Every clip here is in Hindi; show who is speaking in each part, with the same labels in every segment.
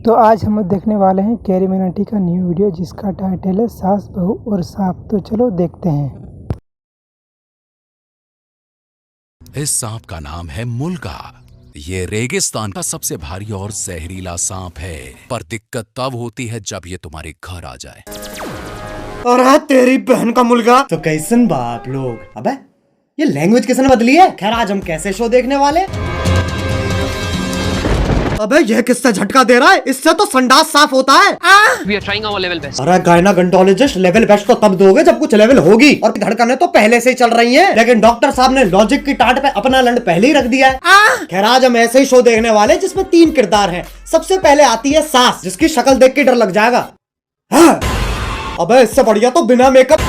Speaker 1: तो आज हम देखने वाले हैं कैरी मिनाटी का न्यू वीडियो जिसका टाइटल है सास बहू और सांप। तो चलो देखते हैं।
Speaker 2: इस सांप का नाम है मुल्गा। ये रेगिस्तान का सबसे भारी और जहरीला सांप है, पर दिक्कत तब होती है जब ये तुम्हारे घर आ जाए।
Speaker 3: अरे तेरी बहन का मुल्गा तो कैसन बाप लोग। अबे ये लैंग्वेज किसने बदली है। खैर आज हम कैसे शो देखने वाले। अबे ये किससे झटका दे रहा है, इससे तो संडास साफ होता है।
Speaker 4: We are trying our level best.
Speaker 3: अरे गायनाकोलॉजिस्ट लेवल बेस्ट तो तब दोगे जब कुछ लेवल होगी, और धड़कनें तो पहले से ही चल रही हैं, लेकिन डॉक्टर साहब ने लॉजिक की टाट पे अपना लंड पहले ही रख दिया है। खैर आज हम ऐसे ही शो देखने वाले जिसमें 3 किरदार हैं। सबसे पहले आती है सास, जिसकी शक्ल देख के डर लग जाएगा। हाँ। अबे इससे बढ़िया तो बिना मेकअप।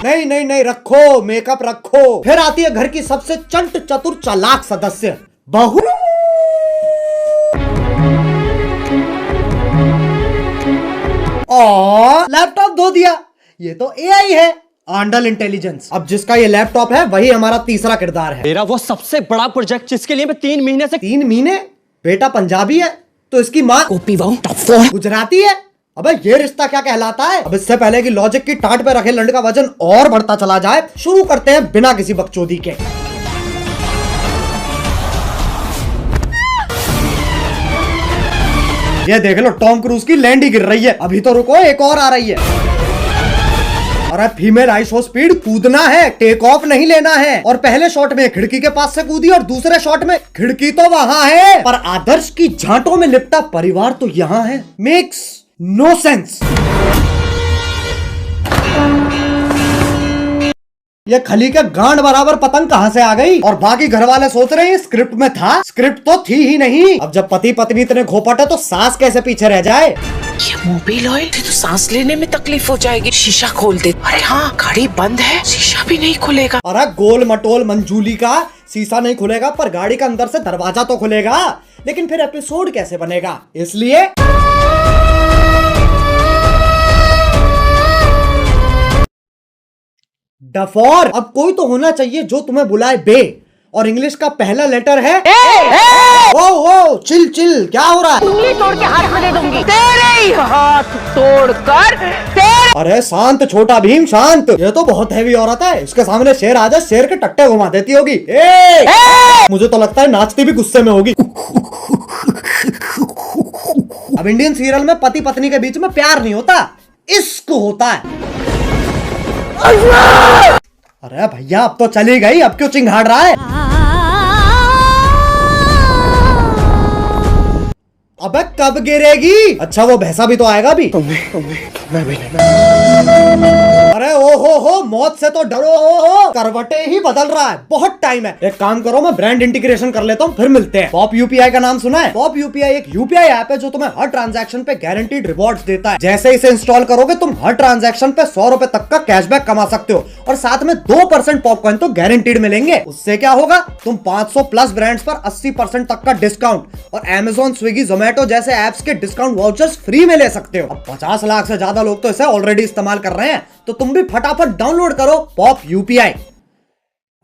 Speaker 3: नहीं नहीं नहीं, रखो मेकअप रखो। फिर आती है घर की सबसे चंट चतुर चालाक सदस्य बहू। लैपटॉप धो दिया, ये तो एआई है, आंडल इंटेलिजेंस। अब जिसका ये लैपटॉप है वही हमारा तीसरा किरदार है।
Speaker 5: मेरा वो सबसे बड़ा प्रोजेक्ट जिसके लिए मैं 3 महीने से
Speaker 3: 3 महीने? बेटा पंजाबी है तो इसकी माँ गुजराती है। अबे ये रिश्ता क्या कहलाता है। अब इससे पहले कि लॉजिक की टाट पे रखे लंड का वजन और बढ़ता चला जाए, शुरू करते हैं बिना किसी बकचोदी के। ये देख लो टॉम क्रूज की लैंड ही गिर रही है। अभी तो रुको, एक और आ रही है। अरे फीमेल आइसो स्पीड कूदना है, टेक ऑफ नहीं लेना है। और पहले शॉट में खिड़की के पास से कूदी और दूसरे शॉट में खिड़की तो वहां है पर आदर्श की झांटों में लिपटा परिवार तो यहाँ है। Makes no sense. ये खली के गांड बराबर पतंग कहां से आ गई। और बाकी घर वाले सोच रहे हैं स्क्रिप्ट में था, स्क्रिप्ट तो थी ही नहीं। अब जब पति पत्नी इतने घोपट है तो सास कैसे पीछे रह जाए।
Speaker 6: ये मोबिल ऑयल से तो सांस लेने में तकलीफ हो जाएगी। शीशा खोल दे। अरे हाँ, गाड़ी बंद है, शीशा भी नहीं खुलेगा।
Speaker 3: अरे गोल मटोल मंजूली का शीशा नहीं खुलेगा पर गाड़ी का अंदर से दरवाजा तो खुलेगा, लेकिन फिर एपिसोड कैसे बनेगा। इसलिए डफोर, अब कोई तो होना चाहिए जो तुम्हें बुलाए बे, और इंग्लिश का पहला लेटर है ए। ओ चिल चिल, क्या हो रहा है।
Speaker 6: उंगली तोड़ के हाथ में दे दूंगी, तेरे ही हाथ तोड़कर तेरे।
Speaker 3: अरे शांत छोटा भीम शांत, ये तो बहुत हैवी औरत है, इसके सामने शेर आ जाए शेर के टट्टे घुमा देती होगी। ए! मुझे तो लगता है नाचती भी गुस्से में होगी। अब इंडियन सीरियल में पति पत्नी के बीच में प्यार नहीं होता, इश्क होता है। अरे भैया अब तो चली गई, अब क्यों चिंघाड़ रहा है। अबे कब गिरेगी। अच्छा वो भैंसा भी तो आएगा भी। अरे ओ हो मौत से तो डरो। हो करवटे ही बदल रहा है, बहुत टाइम है। एक काम करो, मैं ब्रांड इंटीग्रेशन कर लेता हूँ, फिर मिलते हैं। पॉप यूपीआई का नाम सुना है। पॉप यूपीआई एक यूपीआई ऐप है जो तुम्हें हर ट्रांजैक्शन पे गारंटीड रिवॉर्ड्स देता है। जैसे इसे इंस्टॉल करोगे तुम हर ट्रांजैक्शन पे 100 रुपए तक का कैशबैक कमा सकते हो, और साथ में 2% पॉपकॉइन तो गारंटीड मिलेंगे। उससे क्या होगा, तुम 500 प्लस ब्रांड्स पर 80% तक का डिस्काउंट और अमेजॉन स्विगी जोमेटो जैसे एप्स के डिस्काउंट वाउचर्स फ्री में ले सकते हो। अब 50 लाख से ज्यादा लोग तो इसे ऑलरेडी इस्तेमाल कर रहे हैं, तो तुम भी फटाफट डाउनलोड करो पॉप यूपीआई।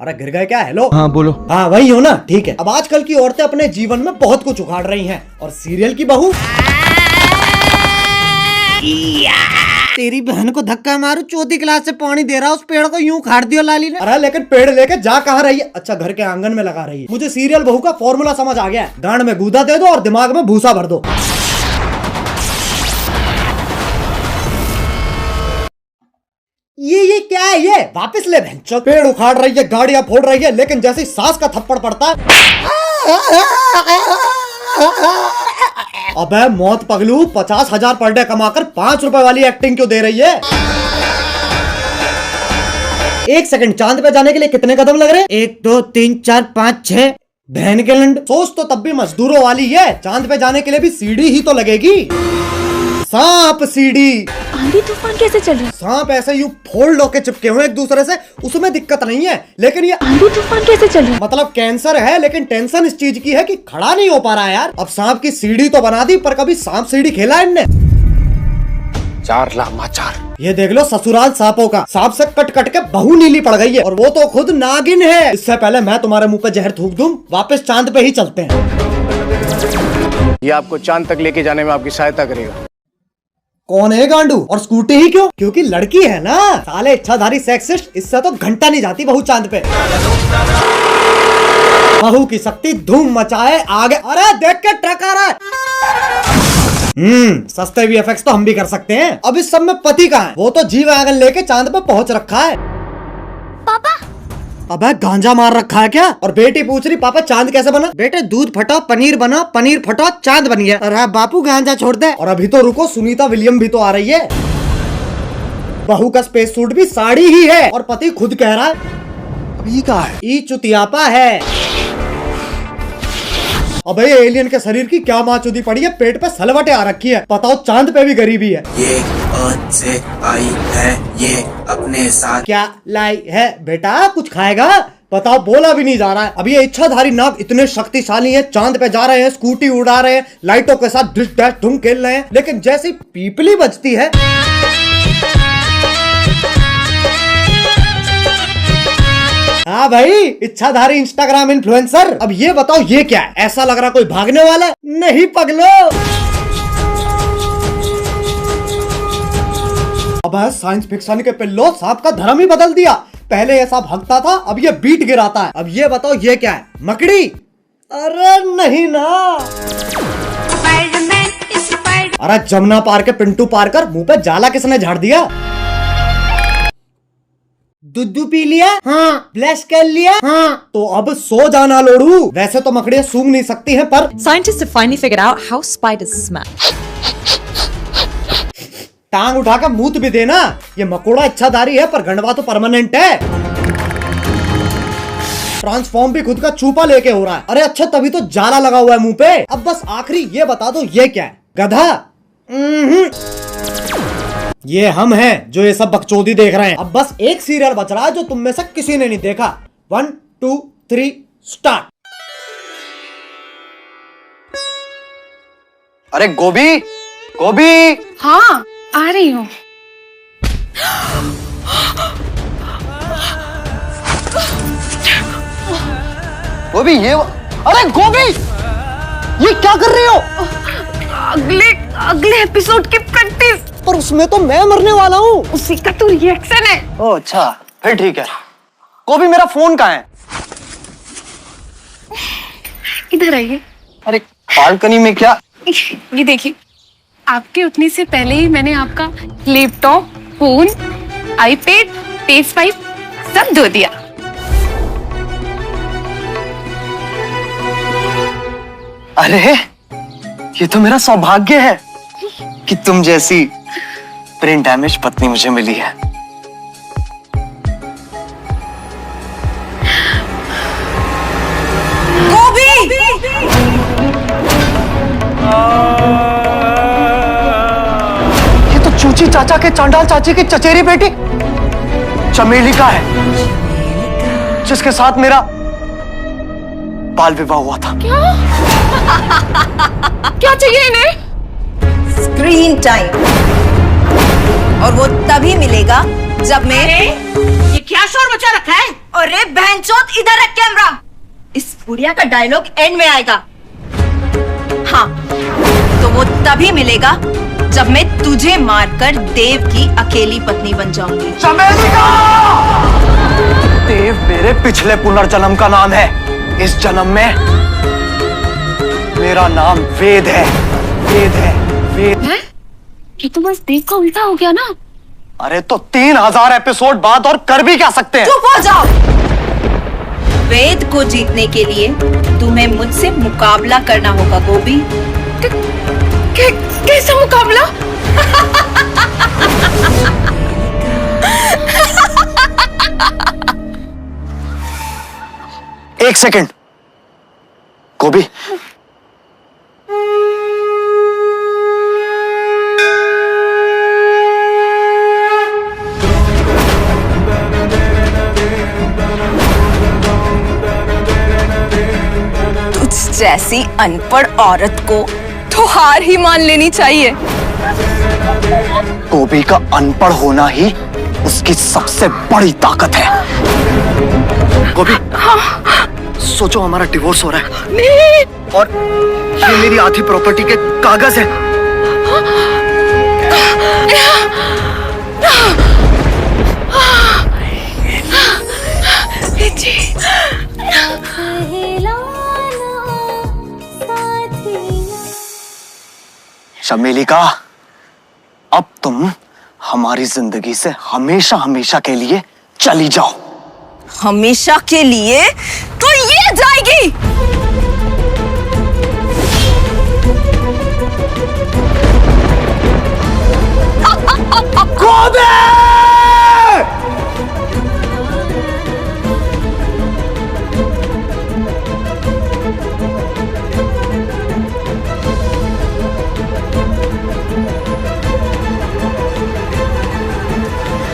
Speaker 3: अरे गिर गए क्या। हेलो
Speaker 5: हाँ बोलो।
Speaker 3: हाँ वही हो ना, ठीक है। अब आजकल की औरतें अपने जीवन में बहुत कुछ उखाड़ रही हैं, और सीरियल की बहू तेरी बहन को धक्का मारू, चौथी क्लास से पानी दे रहा, उस पेड़ को यूं उखाड़ दियो लाली ने। अरे लेकिन पेड़ लेके जा कहाँ रही है। अच्छा घर के आंगन में लगा रही है। मुझे सीरियल बहू का फॉर्मूला समझ आ गया है, गांड में गूदा दे दो और दिमाग में भूसा भर दो। ये क्या है, ये वापस ले बहन। पेड़ उखाड़ रही है, गाड़ियां फोड़ रही है, लेकिन जैसे सास का थप्पड़ पड़ता है अबे मौत पगलू, 50,000 पर डे कमाकर 5 रुपए वाली एक्टिंग क्यों दे रही है। 1 सेकंड, चांद पे जाने के लिए कितने कदम लग रहे हैं। 1 2 3 4 5 6। बहन के लंड, सोच तो तब भी मजदूरों वाली है, चांद पे जाने के लिए भी सीढ़ी ही तो लगेगी। सांप सीढ़ी।
Speaker 7: आंधी तूफान कैसे चल रहा है।
Speaker 3: सांप ऐसे यूं फोल्ड होके चिपके हुए एक दूसरे से, उसमें दिक्कत नहीं है, लेकिन ये
Speaker 7: आंधी तूफान कैसे चल रहा है।
Speaker 3: मतलब कैंसर है, लेकिन टेंशन इस चीज की है कि खड़ा नहीं हो पा रहा है यार। अब सांप की सीढ़ी तो बना दी, पर कभी सांप सीढ़ी खेला इनने।
Speaker 2: 4 लामाचार।
Speaker 3: ये देख लो ससुराल सांपों का, सांप से कट कट के बहू नीली पड़ गई है, और वो तो खुद नागिन है। इससे पहले मैं तुम्हारे मुंह पे जहर थूक दूं, वापस चांद पे ही चलते हैं।
Speaker 8: ये आपको चांद तक लेके जाने में आपकी सहायता करेगा।
Speaker 3: कौन है गांडू? और स्कूटी ही क्यों? क्योंकि लड़की है ना। साले इच्छाधारी सेक्सिस्ट, इससे तो घंटा नहीं जाती बहू चांद पे। बहू की शक्ति धूम मचाए आगे। अरे देख के ट्रक आ रहा है। सस्ते VFX तो हम भी कर सकते हैं। अब इस सब में पति कहाँ है? वो तो जी-वैगन लेके चांद पे पहुंच रखा है।
Speaker 7: पापा
Speaker 3: अबे गांजा मार रखा है क्या? और बेटी पूछ रही पापा चांद कैसे बना? बेटे दूध फटा पनीर बना, पनीर फटा चांद बन गया। अरे बापू गांजा छोड़ दे। और अभी तो रुको, सुनीता विलियम भी तो आ रही है। बहू का स्पेस सूट भी साड़ी ही है और पति खुद कह रहा है
Speaker 8: अभी कहा है?
Speaker 3: ई चुतियापा है। अबे एलियन के शरीर की क्या माचुदी पड़ी है, पेट पे सलवटें आ रखी है। बताओ चांद पे भी गरीबी है।
Speaker 9: ये अर्थ से आई है, ये अपने साथ
Speaker 3: क्या लाई है बेटा? कुछ खाएगा? बताओ, बोला भी नहीं जा रहा है। अब ये इच्छाधारी नाग इतने शक्तिशाली हैं, चांद पे जा रहे हैं, स्कूटी उड़ा रहे हैं, लाइटों के साथ डिश डैश ढूंढ खेल रहे हैं, लेकिन जैसी पीपली बजती है हाँ भाई, इच्छाधारी इंस्टाग्राम इन्फ्लुएंसर। अब ये बताओ ये क्या है? ऐसा लग रहा कोई भागने वाला है। नहीं पगलो। अब साइंस फिक्शन के पिल्लो सांप का धर्म ही बदल दिया। पहले ऐसा भागता था, अब ये बीट गिराता है। अब ये बताओ ये क्या है? मकड़ी? अरे नहीं ना। अरे जमुना पार के पिंटू पार कर मुंह पे जाला किसने झाड़ दिया? दूध पी लिया? हाँ। ब्लश कर लिया? हाँ। तो अब सो जाना लोड़ू। वैसे तो मकड़ियाँ सूंघ नहीं सकती हैं, पर
Speaker 10: Scientists have finally figured out how spiders smell.
Speaker 3: टांग उठा के मूत भी देना। ये मकोड़ा इच्छाधारी है, पर गंडवा तो परमानेंट है। ट्रांसफॉर्म भी खुद का चूपा लेके हो रहा है। अरे अच्छा, तभी तो जाला लगा हुआ है मुंह पे। अब बस आखिरी ये बता दो ये क्या है? गधा? ये हम हैं जो ये सब बकचोदी देख रहे हैं। अब बस एक सीरियल बच रहा है जो तुम में से किसी ने नहीं देखा। 1 2 3 स्टार्ट।
Speaker 8: अरे गोभी, गोभी।
Speaker 6: हाँ आ रही हूँ।
Speaker 8: गोभी ये, अरे गोभी ये क्या कर रही हो?
Speaker 6: अगले एपिसोड की प्रैक्टिस।
Speaker 3: पर उसमें तो मैं मरने वाला हूँ।
Speaker 6: उसी का तो रिएक्शन है।
Speaker 8: ओह अच्छा, फिर ठीक है। गोभी मेरा फोन कहाँ है?
Speaker 6: इधर आइए।
Speaker 8: अरे बालकनी में क्या?
Speaker 6: ये देखिए, आपके उठने से पहले ही मैंने आपका लैपटॉप, फोन, आईपैड, PS5 सब धो दिया।
Speaker 8: अरे ये तो मेरा सौभाग्य है कि तुम जैसी ब्रेन डैमेज पत्नी मुझे मिली है।
Speaker 10: गोभी!
Speaker 8: ये तो चूची चाचा के चांडाल चाची की चचेरी बेटी चमेली का है, जिसके साथ मेरा बाल विवाह हुआ था।
Speaker 6: क्या चाहिए इन्हें?
Speaker 10: स्क्रीन टाइम, और वो तभी मिलेगा जब मैं
Speaker 6: ये क्या शोर मचा रखा है?
Speaker 10: अरे बहनचोद, इधर रख कैमरा। इस बुढ़िया का डायलॉग एंड में आएगा। हाँ, तो वो तभी मिलेगा जब मैं तुझे मारकर देव की अकेली पत्नी बन जाऊंगी।
Speaker 8: चमेली का! देव मेरे पिछले पुनर्जन्म का नाम है। इस जन्म में मेरा नाम वेद है। वेद है, वेद है?
Speaker 6: ये तो बस देव का उल्टा हो गया ना।
Speaker 8: अरे तो 3000 एपिसोड बाद और कर भी क्या सकते हैं?
Speaker 10: चुप हो जाओ। वेद को जीतने के लिए तुम्हें मुझसे मुकाबला करना होगा गोभी।
Speaker 6: कैसा मुकाबला?
Speaker 8: एक सेकंड गोभी,
Speaker 10: तुझ जैसी अनपढ़ औरत को तो हार ही मान लेनी चाहिए।
Speaker 8: गोभी का अनपढ़ होना ही उसकी सबसे बड़ी ताकत है। गोभी सोचो हमारा डिवोर्स हो रहा है। नहीं। और ये मेरी आधी प्रॉपर्टी के कागज है। शर्मिलिका, अब तुम हमारी जिंदगी से हमेशा हमेशा के लिए चली जाओ।
Speaker 10: हमेशा के लिए तो ये जाएगी।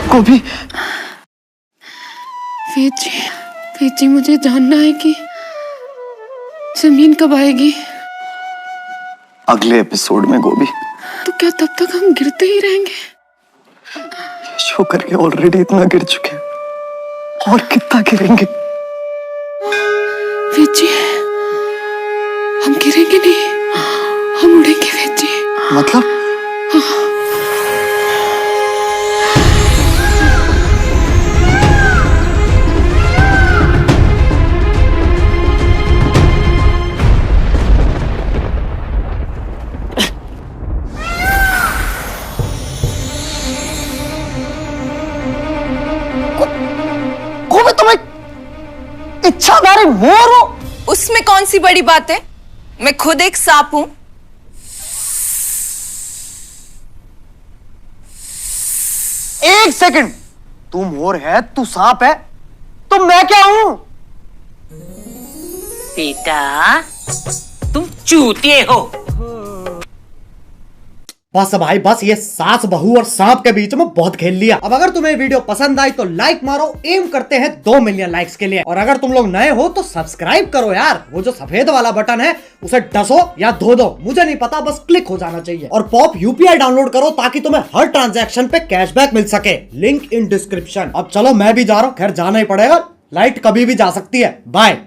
Speaker 8: गोभी,
Speaker 6: वेद जी मुझे जानना है कि जमीन कब आएगी।
Speaker 8: अगले एपिसोड में गोभी।
Speaker 6: तो क्या तब तक हम गिरते ही रहेंगे?
Speaker 8: शो करके ऑलरेडी इतना गिर चुके हैं, और कितना गिरेंगे?
Speaker 6: वेद जी, हम गिरेंगे नहीं, हम उड़ेंगे वेद जी।
Speaker 8: मतलब? इच्छाधारी मोर हो?
Speaker 10: उसमें कौन सी बड़ी बात है? मैं खुद एक सांप हूं।
Speaker 8: एक सेकंड, तू मोर है, तू सांप है, तो मैं क्या हूं?
Speaker 11: बेटा, तुम चूतिए हो।
Speaker 3: बस भाई बस, ये सास बहू और सांप के बीच में बहुत खेल लिया। अब अगर तुम्हें वीडियो पसंद आई तो लाइक मारो, एम करते हैं 2 मिलियन लाइक्स के लिए। और अगर तुम लोग नए हो तो सब्सक्राइब करो यार, वो जो सफेद वाला बटन है उसे डसो या धो दो, मुझे नहीं पता, बस क्लिक हो जाना चाहिए। और पॉप यूपीआई डाउनलोड करो ताकि तुम्हें हर ट्रांजैक्शन पे कैशबैक मिल सके, लिंक इन डिस्क्रिप्शन। अब चलो मैं भी जा रहा हूँ, खैर जाना ही पड़ेगा, लाइट कभी भी जा सकती है। बाय।